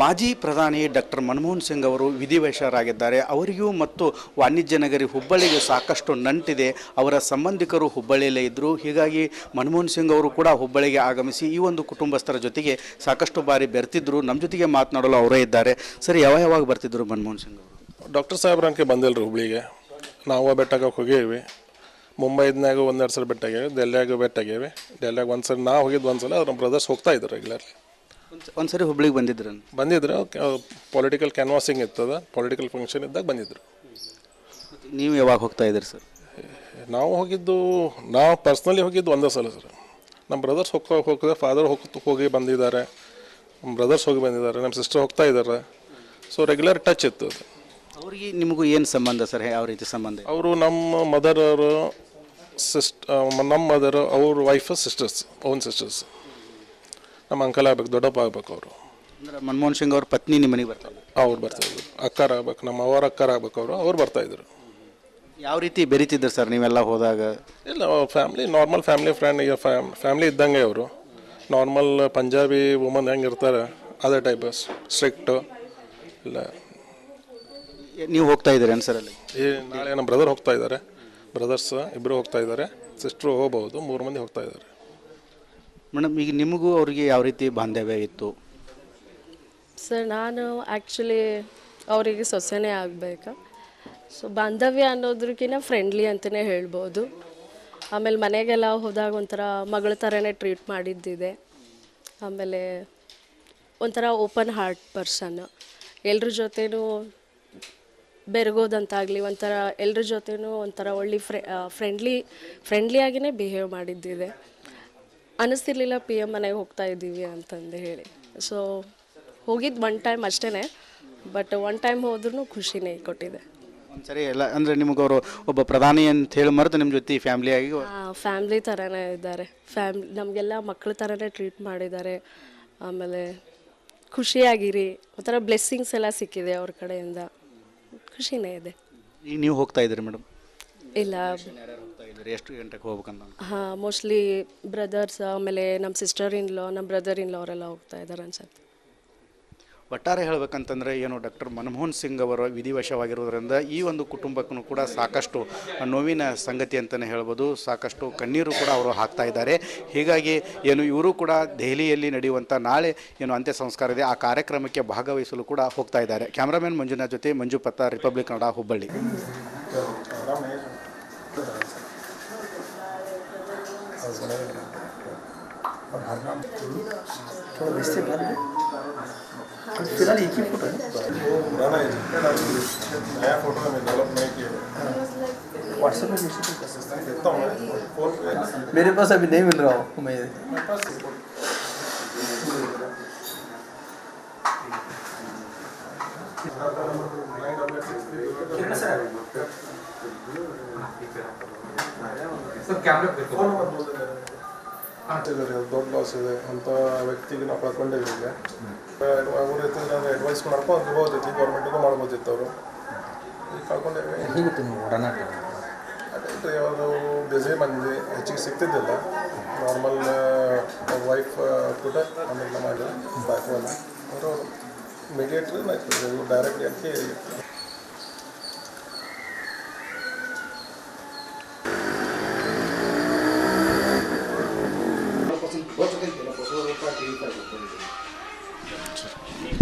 ಮಾಜಿ ಪ್ರಧಾನಿ ಡಾಕ್ಟರ್ ಮನಮೋಹನ್ ಸಿಂಗ್ ಅವರು ವಿಧಿವಶರಾಗಿದ್ದಾರೆ. ಅವರಿಗೂ ಮತ್ತು ವಾಣಿಜ್ಯ ನಗರಿ ಹುಬ್ಬಳ್ಳಿಗೆ ಸಾಕಷ್ಟು ನಂಟಿದೆ. ಅವರ ಸಂಬಂಧಿಕರು ಹುಬ್ಬಳ್ಳಿಯಲ್ಲೇ ಇದ್ದರು. ಹೀಗಾಗಿ ಮನಮೋಹನ್ ಸಿಂಗ್ ಅವರು ಕೂಡ ಹುಬ್ಬಳ್ಳಿಗೆ ಆಗಮಿಸಿ ಈ ಒಂದು ಕುಟುಂಬಸ್ಥರ ಜೊತೆಗೆ ಸಾಕಷ್ಟು ಬಾರಿ ಬೆರ್ತಿದ್ರು. ನಮ್ಮ ಜೊತೆಗೆ ಮಾತನಾಡಲು ಅವರೇ ಇದ್ದಾರೆ. ಸರಿ, ಯಾವಾಗ ಬರ್ತಿದ್ರು ಮನಮೋಹನ್ ಸಿಂಗ್ ಅವರು? ಡಾಕ್ಟರ್ ಸಾಹೇಬ್ರಂಗೆ ಬಂದಿಲ್ಲರಿ ಹುಬ್ಳಿಗೆ. ನಾವು ಬೆಟ್ಟಾಗ ಹೋಗೇವಿ. ಮುಂಬೈದ್ನಾಗ ಒಂದೆರಡು ಸಲ ಬೆಟ್ಟಾಗೇವಿ, ಡೆಲ್ಲಿಯಾಗ ಬೆಟ್ಟಾಗೇವಿ. ಡೆಲ್ಲಿಯಾಗ ಒಂದು ಸಲ ನಾವು ಹೋಗಿದ್ದು ಒಂದು ಸಲ, ನಮ್ಮ ಬ್ರದರ್ಸ್ ಹೋಗ್ತಾ ಇದ್ರು ರೆಗ್ಯುಲರ್ಲಿ. ಒಂದು ಸರಿ ಹುಬ್ಳಿಗೆ ಬಂದಿದ್ರು. ಪೊಲಿಟಿಕಲ್ ಕ್ಯಾನ್ವಾಸಿಂಗ್ ಇರ್ತದ, ಪೊಲಿಟಿಕಲ್ ಫಂಕ್ಷನ್ ಇದ್ದಾಗ ಬಂದಿದ್ರು. ನೀವು ಯಾವಾಗ ಹೋಗ್ತಾ ಇದ್ದೀರಿ ಸರ್? ನಾವು ಪರ್ಸ್ನಲಿ ಹೋಗಿದ್ದು ಒಂದೇ ಸಲ ಸರ್. ನಮ್ಮ ಬ್ರದರ್ಸ್ ಹೋಗ್ತದೆ, ಫಾದರ್ ಹೋಗಿ ಬಂದಿದ್ದಾರೆ, ನಮ್ಮ ಬ್ರದರ್ಸ್ ಹೋಗಿ ಬಂದಿದ್ದಾರೆ, ನಮ್ಮ ಸಿಸ್ಟರ್ ಹೋಗ್ತಾ ಇದ್ದಾರೆ. ಸೊ ರೆಗ್ಯುಲರ್ ಟಚ್ ಇತ್ತು ಅದು. ಅವ್ರಿಗೆ ನಿಮಗೂ ಏನು ಸಂಬಂಧ ಸರ್? ಯಾವ ರೀತಿ ಸಂಬಂಧ? ಅವರು ನಮ್ಮ ಮದರ್ ಅವ್ರ ವೈಫ್ ಸಿಸ್ಟರ್ಸ್. ನಮ್ಮ ಅಂಕಲ್ ಆಗ್ಬೇಕು, ದೊಡ್ಡಪ್ಪ ಆಗ್ಬೇಕು ಅವರು. ಅಂದ್ರೆ ಮನಮೋಹನ್ ಸಿಂಗ್ ಅವ್ರ ಪತ್ನಿ ನಿಮ್ಮ ಮನೆಗೆ ಬರ್ತಾರೆ? ಅವ್ರು ಬರ್ತಾಯಿದ್ರು. ಅಕ್ಕಾರ ಆಗ್ಬೇಕು, ನಮ್ಮ ಅವರ ಅಕ್ಕಾರ ಆಗ್ಬೇಕು ಅವ್ರು ಬರ್ತಾಯಿದ್ರು. ಯಾವ ರೀತಿ ಬೆರೀತಿದ್ರು ಸರ್ ನೀವೆಲ್ಲ ಹೋದಾಗ? ಇಲ್ಲ, ಫ್ಯಾಮ್ಲಿ ನಾರ್ಮಲ್ ಫ್ಯಾಮ್ಲಿ ಇದ್ದಂಗೆ ಅವರು. ನಾರ್ಮಲ್ ಪಂಜಾಬಿ ವುಮನ್ ಹೆಂಗೆ ಇರ್ತಾರೆ ಅದೇ ಟೈಪ್, ಸ್ಟ್ರಿಕ್ಟು. ಇಲ್ಲ, ನೀವು ಹೋಗ್ತಾ ಇದ್ದೀರಿ ಅನ್ಸರಲ್ಲಿ? ನಾಳೆ ನಮ್ಮ ಬ್ರದರ್ ಹೋಗ್ತಾ ಇದ್ದಾರೆ, ಬ್ರದರ್ಸ್ ಇಬ್ಬರು ಹೋಗ್ತಾ ಇದ್ದಾರೆ, ಸಿಸ್ಟ್ರು ಹೋಗ್ಬೋದು, 3 ಮಂದಿ ಹೋಗ್ತಾ ಇದ್ದಾರೆ. ಮೇಡಮ್, ಈಗ ನಿಮಗೂ ಅವ್ರಿಗೆ ಯಾವ ರೀತಿ ಬಾಂಧವ್ಯ ಇತ್ತು ಸರ್? ನಾನು ಆ್ಯಕ್ಚುಲಿ ಅವರಿಗೆ ಸೊಸೆನೇ ಆಗಬೇಕಾ. ಸೊ ಬಾಂಧವ್ಯ ಅನ್ನೋದ್ರಕ್ಕಿಂತ ಫ್ರೆಂಡ್ಲಿ ಅಂತಲೇ ಹೇಳ್ಬೋದು. ಆಮೇಲೆ ಮನೆಗೆಲ್ಲ ಹೋದಾಗ ಒಂಥರ ಮಗಳ ಥರನೇ ಟ್ರೀಟ್ ಮಾಡಿದ್ದಿದೆ. ಆಮೇಲೆ ಒಂಥರ ಓಪನ್ ಹಾರ್ಟ್ ಪರ್ಸನ್. ಎಲ್ರ ಜೊತೆನೂ ಬೆರಗೋದಂತಾಗಲಿ, ಒಂಥರ ಎಲ್ರ ಜೊತೆನೂ ಒಂಥರ ಒಳ್ಳೆ ಫ್ರೆಂಡ್ಲಿಯಾಗಿಯೇ ಬಿಹೇವ್ ಮಾಡಿದ್ದಿದೆ. ಅನ್ನಿಸ್ತಿರ್ಲಿಲ್ಲ PM ಮನೆಗೆ ಹೋಗ್ತಾ ಇದ್ದೀವಿ ಅಂತಂದು ಹೇಳಿ. ಸೊ ಹೋಗಿದ್ದು 1 ಟೈಮ್ ಅಷ್ಟೇ, ಬಟ್ 1 ಟೈಮ್ ಹೋದ್ರೂ ಖುಷಿನೇ ಕೊಟ್ಟಿದೆ. ಒಂದ್ಸರಿ ಎಲ್ಲ ಅಂದರೆ ನಿಮಗೆ ಅವರು ಒಬ್ಬ ಪ್ರಧಾನಿ ಅಂತ ಹೇಳಿ ಮರೆತು ನಿಮ್ಮ ಜೊತೆ ಫ್ಯಾಮ್ಲಿಯಾಗಿ? ಫ್ಯಾಮ್ಲಿ ಥರನೇ ಇದ್ದಾರೆ. ನಮಗೆಲ್ಲ ಮಕ್ಕಳ ಥರನೇ ಟ್ರೀಟ್ ಮಾಡಿದ್ದಾರೆ. ಆಮೇಲೆ ಖುಷಿಯಾಗಿರಿ, ಒಂಥರ ಬ್ಲೆಸ್ಸಿಂಗ್ಸ್ ಎಲ್ಲ ಸಿಕ್ಕಿದೆ ಅವ್ರ ಕಡೆಯಿಂದ. ಖುಷಿನೇ ಇದೆ. ಈಗ ನೀವು ಹೋಗ್ತಾ ಇದ್ದೀರಿ ಮೇಡಮ್? ಇಲ್ಲ, ಎಷ್ಟು ಗಂಟೆಗೆ ಹೋಗ್ಬೇಕಂತ? ಮೋಸ್ಟ್ಲಿ ಬ್ರದರ್ಸ್, ಆಮೇಲೆ ನಮ್ಮ ಸಿಸ್ಟರ್ ಇನ್ ಲಾ, ನಮ್ಮ ಬ್ರದರ್ ಇನ್ ಲಾ ಅವರೆಲ್ಲ ಹೋಗ್ತಾ ಇದ್ದಾರೆ ಅನ್ಸುತ್ತೆ. ಒಟ್ಟಾರೆ ಹೇಳಬೇಕಂತಂದರೆ ಏನು, ಡಾಕ್ಟರ್ ಮನಮೋಹನ್ ಸಿಂಗ್ ಅವರ ವಿಧಿವಶವಾಗಿರೋದ್ರಿಂದ ಈ ಒಂದು ಕುಟುಂಬಕ್ಕೂ ಕೂಡ ಸಾಕಷ್ಟು ನೋವಿನ ಸಂಗತಿ ಅಂತಲೇ ಹೇಳ್ಬೋದು. ಸಾಕಷ್ಟು ಕಣ್ಣೀರು ಕೂಡ ಅವರು ಹಾಕ್ತಾ ಇದ್ದಾರೆ. ಹೀಗಾಗಿ ಏನು ಇವರು ಕೂಡ ದೆಹಲಿಯಲ್ಲಿ ನಡೆಯುವಂಥ ನಾಳೆ ಏನು ಅಂತ್ಯ ಸಂಸ್ಕಾರ ಇದೆ, ಆ ಕಾರ್ಯಕ್ರಮಕ್ಕೆ ಭಾಗವಹಿಸಲು ಕೂಡ ಹೋಗ್ತಾ ಇದ್ದಾರೆ. ಕ್ಯಾಮ್ರಾಮನ್ ಮಂಜುನಾಥ್ ಜೊತೆ ಮಂಜು ಪತ್ತ, ರಿಪಬ್ಲಿಕ್ ಕನ್ನಡ, ಹುಬ್ಬಳ್ಳಿ. फिलहाल एक ही फोटो है, नया फोटो में डेवलप नहीं किया, व्हाट्सएप में देखता हूँ मेरे पास अभी नहीं मिल रहा हूँ मैं. ದೊಡ್ಡ ಲಾಸ್ ಇದೆ ಅಂತ ವ್ಯಕ್ತಿಗೆ ನಾವು ಕಳ್ಕೊಂಡಿದ್ದೀವಿ. ಅವ್ರ ರೀತಿ ನಾನು ಅಡ್ವೈಸ್ ಮಾಡ್ಕೊಂಡಿರ್ಬೋದೈತಿ, ಗೌರ್ಮೆಂಟಿಗೂ ಮಾಡ್ಬೋದಿತ್ತು. ಅವರು ಈಗ ಕಳ್ಕೊಂಡೇವಿ. ಹೇಗಿತ್ತು ನೀವು ಒಡನಾಟ? ಅದೇ ಅವರು ಬ್ಯುಸಿ ಮಂದಿ, ಹೆಚ್ಚಿಗೆ ಸಿಗ್ತಿದ್ದಿಲ್ಲ. ನಾರ್ಮಲ್ ವೈಫ್ ಕೂಡ ಆಮೇಲೆ ಮಾಡಿ ಬ್ಯಾಕ್ವಲ್ಲ ಅವರು ಮೀಡಿಯೇಟ್ರಿ ಡೈರೆಕ್ಟ್ಲಿ ಅದಕ್ಕೆ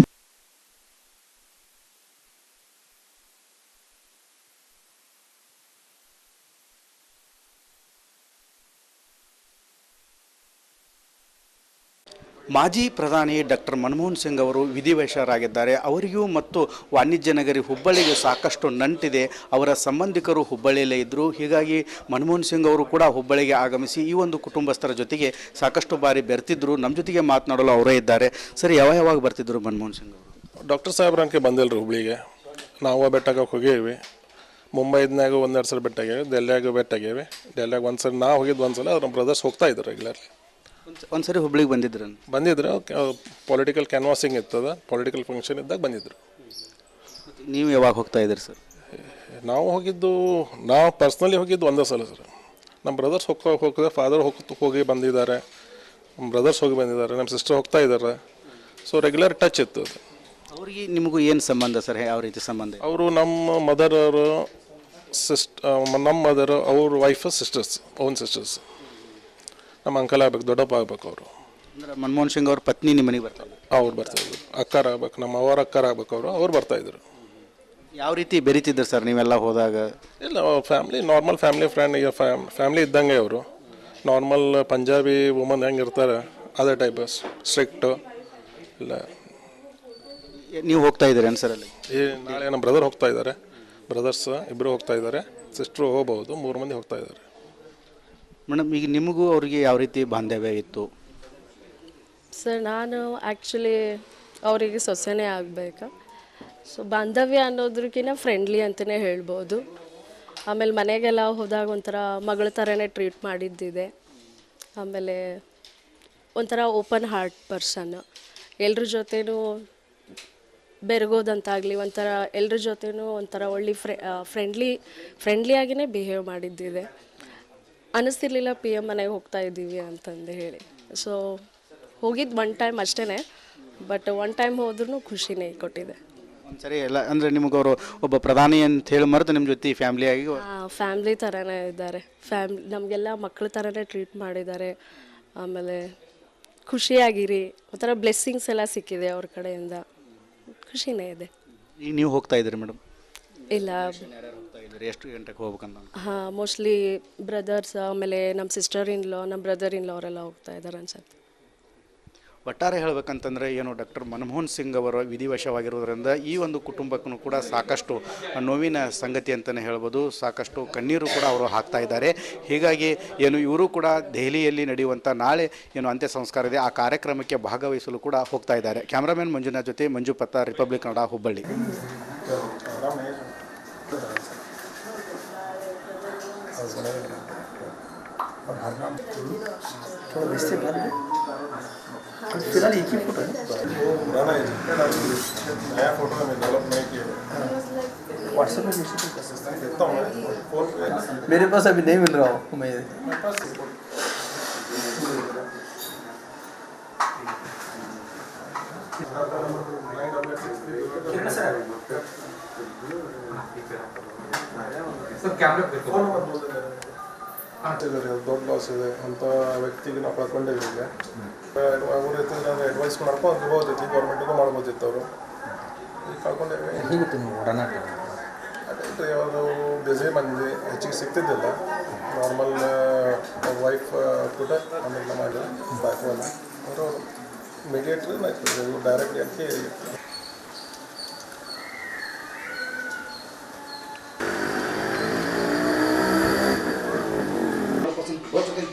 ಮಾಜಿ ಪ್ರಧಾನಿ ಡಾಕ್ಟರ್ ಮನಮೋಹನ್ ಸಿಂಗ್ ಅವರು ವಿಧಿವಶರಾಗಿದ್ದಾರೆ. ಅವರಿಗೂ ಮತ್ತು ವಾಣಿಜ್ಯ ನಗರಿ ಹುಬ್ಬಳ್ಳಿಗೆ ಸಾಕಷ್ಟು ನಂಟಿದೆ. ಅವರ ಸಂಬಂಧಿಕರು ಹುಬ್ಬಳ್ಳಿಯಲ್ಲೇ ಇದ್ದರು. ಹೀಗಾಗಿ ಮನಮೋಹನ್ ಸಿಂಗ್ ಅವರು ಕೂಡ ಹುಬ್ಬಳ್ಳಿಗೆ ಆಗಮಿಸಿ ಈ ಒಂದು ಕುಟುಂಬಸ್ಥರ ಜೊತೆಗೆ ಸಾಕಷ್ಟು ಬಾರಿ ಬೆರ್ತಿದ್ರು. ನಮ್ಮ ಜೊತೆಗೆ ಮಾತನಾಡಲು ಅವರೇ ಇದ್ದಾರೆ. ಸರಿ, ಯಾವಾಗ ಬರ್ತಿದ್ರು ಮನಮೋಹನ್ ಸಿಂಗ್ ಅವರು? ಡಾಕ್ಟರ್ ಸಾಹೇಬ್ರಂಗೆ ಬಂದಿಲ್ಲರಿ ಹುಬ್ಳಿಗೆ. ನಾವು ಬೆಟ್ಟಾಗ ಹೋಗೇವಿ. ಮುಂಬೈದ್ನಾಗ ಒಂದೆರಡು ಸಲ ಬೆಟ್ಟಾಗೇವಿ, ಡೆಲ್ಲಿಯಾಗ ಬೆಟ್ಟಾಗೇವಿ. ಡೆಲ್ಲಿಯಾಗ ಒಂದು ಸಲ ನಾವು ಹೋಗಿದ್ದು ಒಂದು ಸಲ, ನಮ್ಮ ಬ್ರದರ್ಸ್ ಹೋಗ್ತಾ ಇದ್ರು ರೆಗ್ಯುಲರ್ಲಿ. ಒಂದು ಸರಿ ಹುಬ್ಳಿಗೆ ಬಂದಿದ್ರು. ಪೊಲಿಟಿಕಲ್ ಕ್ಯಾನ್ವಾಸಿಂಗ್ ಇರ್ತದ, ಪೊಲಿಟಿಕಲ್ ಫಂಕ್ಷನ್ ಇದ್ದಾಗ ಬಂದಿದ್ರು. ನೀವು ಯಾವಾಗ ಹೋಗ್ತಾ ಇದ್ದೀರಿ ಸರ್? ನಾವು ಪರ್ಸ್ನಲಿ ಹೋಗಿದ್ದು ಒಂದೇ ಸಲ ಸರ್. ನಮ್ಮ ಬ್ರದರ್ಸ್ ಹೋಗ್ತದೆ, ಫಾದರ್ ಹೋಗಿ ಬಂದಿದ್ದಾರೆ, ನಮ್ಮ ಬ್ರದರ್ಸ್ ಹೋಗಿ ಬಂದಿದ್ದಾರೆ, ನಮ್ಮ ಸಿಸ್ಟರ್ ಹೋಗ್ತಾ ಇದ್ದಾರೆ. ಸೊ ರೆಗ್ಯುಲರ್ ಟಚ್ ಇತ್ತು ಅದು. ಅವ್ರಿಗೆ ನಿಮಗೂ ಏನು ಸಂಬಂಧ ಸರ್, ಯಾವ ರೀತಿ ಸಂಬಂಧ? ಅವರು ನಮ್ಮ ಮದರ್ ಅವರು ನಮ್ಮ ಮದರ್ ಅವ್ರ ವೈಫ್ ಸಿಸ್ಟರ್ಸ್, ಓನ್ ಸಿಸ್ಟರ್ಸ್. ನಮ್ಮ ಅಂಕಲ್ ಆಗ್ಬೇಕು, ದೊಡ್ಡಪ್ಪ ಆಗ್ಬೇಕು ಅವರು. ಅಂದ್ರೆ ಮನಮೋಹನ್ ಸಿಂಗ್ ಅವ್ರ ಪತ್ನಿ ನಿಮ್ಮ ಮನೆಗೆ ಬರ್ತಾರೆ? ಅವ್ರು ಬರ್ತಾಯಿದ್ರು. ಅಕ್ಕಾರ ಆಗ್ಬೇಕು, ನಮ್ಮ ಅವರ ಅಕ್ಕಾರ ಆಗ್ಬೇಕು ಅವರು. ಅವ್ರು ಬರ್ತಾಯಿದ್ರು. ಯಾವ ರೀತಿ ಬೆರೀತಿದ್ರು ಸರ್ ನೀವೆಲ್ಲ ಹೋದಾಗ? ಇಲ್ಲ, ಫ್ಯಾಮ್ಲಿ ನಾರ್ಮಲ್ ಫ್ಯಾಮ್ಲಿ ಫ್ರೆಂಡ್, ಈಗ ಫ್ಯಾಮ್ಲಿ ಇದ್ದಂಗೆ ಅವರು. ನಾರ್ಮಲ್ ಪಂಜಾಬಿ ವುಮನ್ ಹೆಂಗೆ ಇರ್ತಾರೆ ಅದೇ ಟೈಪ್, ಸ್ಟ್ರಿಕ್ಟು. ಇಲ್ಲ, ನೀವು ಹೋಗ್ತಾ ಇದ್ದೀರೇನು ಸರ್ ಅಲ್ಲಿ? ಈ ನಾಳೆ ನಮ್ಮ ಬ್ರದರ್ ಹೋಗ್ತಾ ಇದ್ದಾರೆ, ಬ್ರದರ್ಸ್ ಇಬ್ಬರು ಹೋಗ್ತಾ ಇದ್ದಾರೆ, ಸಿಸ್ಟ್ರು ಹೋಗ್ಬೋದು, 3 ಮಂದಿ ಹೋಗ್ತಾ ಇದ್ದಾರೆ. ಮೇಡಮ್, ಈಗ ನಿಮಗೂ ಅವ್ರಿಗೆ ಯಾವ ರೀತಿ ಬಾಂಧವ್ಯ ಇತ್ತು? ಸರ್ ನಾನು ಆ್ಯಕ್ಚುಲಿ ಅವರಿಗೆ ಸೊಸೆನೇ ಆಗಬೇಕಾ, ಸೊ ಬಾಂಧವ್ಯ ಅನ್ನೋದ್ರಕ್ಕಿಂತ ಫ್ರೆಂಡ್ಲಿ ಅಂತಲೇ ಹೇಳ್ಬೋದು. ಆಮೇಲೆ ಮನೆಗೆಲ್ಲ ಹೋದಾಗ ಒಂಥರ ಮಗಳ ಥರನೇ ಟ್ರೀಟ್ ಮಾಡಿದ್ದಿದೆ. ಆಮೇಲೆ ಒಂಥರ ಓಪನ್ ಹಾರ್ಟ್ ಪರ್ಸನ್, ಎಲ್ರ ಜೊತೆನೂ ಬೆರಗೋದಂತಾಗಲಿ, ಒಂಥರ ಎಲ್ರ ಜೊತೆನೂ ಒಂಥರ ಒಳ್ಳೆ ಫ್ರೆಂಡ್ಲಿಯಾಗಿಯೇ ಬಿಹೇವ್ ಮಾಡಿದ್ದಿದೆ. ಅನ್ನಿಸ್ತಿರ್ಲಿಲ್ಲ ಪಿ ಎಮ್ ಮನೆಗೆ ಹೋಗ್ತಾ ಇದ್ದೀವಿ ಅಂತಂದು ಹೇಳಿ. ಸೊ ಹೋಗಿದ್ದು 1 ಟೈಮ್ ಅಷ್ಟೇ, ಬಟ್ 1 ಟೈಮ್ ಹೋದ್ರೂ ಖುಷಿನೇ ಕೊಟ್ಟಿದೆ. ಒಂದು ಸರಿ ಎಲ್ಲ ಅಂದರೆ ನಿಮಗವರು ಒಬ್ಬ ಪ್ರಧಾನಿ ಅಂತ ಹೇಳಿ ಮರೆತು ನಿಮ್ಮ ಜೊತೆ ಫ್ಯಾಮ್ಲಿಯಾಗಿ? ಫ್ಯಾಮ್ಲಿ ಥರನೇ ಇದ್ದಾರೆ. ನಮಗೆಲ್ಲ ಮಕ್ಕಳ ಥರನೇ ಟ್ರೀಟ್ ಮಾಡಿದ್ದಾರೆ. ಆಮೇಲೆ ಖುಷಿಯಾಗಿರಿ, ಒಂಥರ ಬ್ಲೆಸ್ಸಿಂಗ್ಸ್ ಎಲ್ಲ ಸಿಕ್ಕಿದೆ ಅವ್ರ ಕಡೆಯಿಂದ, ಖುಷಿನೇ ಇದೆ. ಈಗ ನೀವು ಹೋಗ್ತಾ ಇದ್ದೀರಿ ಮೇಡಮ್? ಇಲ್ಲ, ಯಾರ್ಯಾರು ಹೋಗ್ತಾ ಇದ್ದೀರಿ? ಎಷ್ಟು ಗಂಟೆಗೆ ಹೋಗ್ಬೇಕಂತ? ಹಾಂ, ಮೋಸ್ಟ್ಲಿ ಬ್ರದರ್ಸ್, ಆಮೇಲೆ ನಮ್ಮ ಸಿಸ್ಟರ್ ಇನ್ ಲಾ, ನಮ್ಮ ಬ್ರದರ್ ಇನ್ ಲಾ ಅವರೆಲ್ಲ ಹೋಗ್ತಾ ಇದ್ದಾರೆ ಅನ್ಸುತ್ತೆ. ಒಟ್ಟಾರೆ ಹೇಳಬೇಕಂತಂದರೆ ಏನು, ಡಾಕ್ಟರ್ ಮನಮೋಹನ್ ಸಿಂಗ್ ಅವರ ವಿಧಿವಶವಾಗಿರೋದ್ರಿಂದ ಈ ಒಂದು ಕುಟುಂಬಕ್ಕೂ ಕೂಡ ಸಾಕಷ್ಟು ನೋವಿನ ಸಂಗತಿ ಅಂತಲೇ ಹೇಳ್ಬೋದು. ಸಾಕಷ್ಟು ಕಣ್ಣೀರು ಕೂಡ ಅವರು ಹಾಕ್ತಾ ಇದ್ದಾರೆ. ಹೀಗಾಗಿ ಏನು ಇವರು ಕೂಡ ದೆಹಲಿಯಲ್ಲಿ ನಡೆಯುವಂಥ ನಾಳೆ ಏನು ಅಂತ್ಯ ಸಂಸ್ಕಾರ ಇದೆ, ಆ ಕಾರ್ಯಕ್ರಮಕ್ಕೆ ಭಾಗವಹಿಸಲು ಕೂಡ ಹೋಗ್ತಾ ಇದ್ದಾರೆ. ಕ್ಯಾಮ್ರಾಮನ್ ಮಂಜುನಾಥ್ ಜೊತೆ ಮಂಜು ಪತ್ತಾರ್, ರಿಪಬ್ಲಿಕ್ ಕನ್ನಡ, ಹುಬ್ಬಳ್ಳಿ. फिलहाल एक ही फोटो है, पुराना है, नया फोटो में डेवलप नहीं किया। व्हाट्सएप में देखता हूँ मैं, फोन पे मेरे पास अभी नहीं मिल रहा हूँ मैं। मेरे पास ದೊಡ್ಡ ಲಾಸ್ ಇದೆ ಅಂತ ವ್ಯಕ್ತಿಗೆ ನಾವು ಕಳ್ಕೊಂಡಿದ್ದೀವಿ. ಅವ್ರ ಹತ್ರ ಅಡ್ವೈಸ್ ಮಾಡ್ಕೊಂಡು ಹೋಗ್ತೈತಿ, ಗೌರ್ಮೆಂಟಿಗೂ ಮಾಡ್ಬೋದಿತ್ತು ಅವರು. ಈಗ ಕಳ್ಕೊಂಡೇವಿ. ಹೇಗಿತ್ತು ನೀವು ಒಡನಾಟ? ಅದೇ ಅವರು ಬಿಸಿ ಮಂದಿ ಹೆಚ್ಚಿಗೆ ಸಿಗ್ತಿದ್ದಿಲ್ಲ. ನಾರ್ಮಲ್ ವೈಫ್ ಕೂಡ ಆಮೇಲೆ ಮಾಡಿ ಬಾಯ್ಫೋನ್ ಅವರು ಮೀಡಿಯೇಟ್ರ್ ಡೈರೆಕ್ಟ್ಲಿ ಅದಕ್ಕೆ हो चुका है,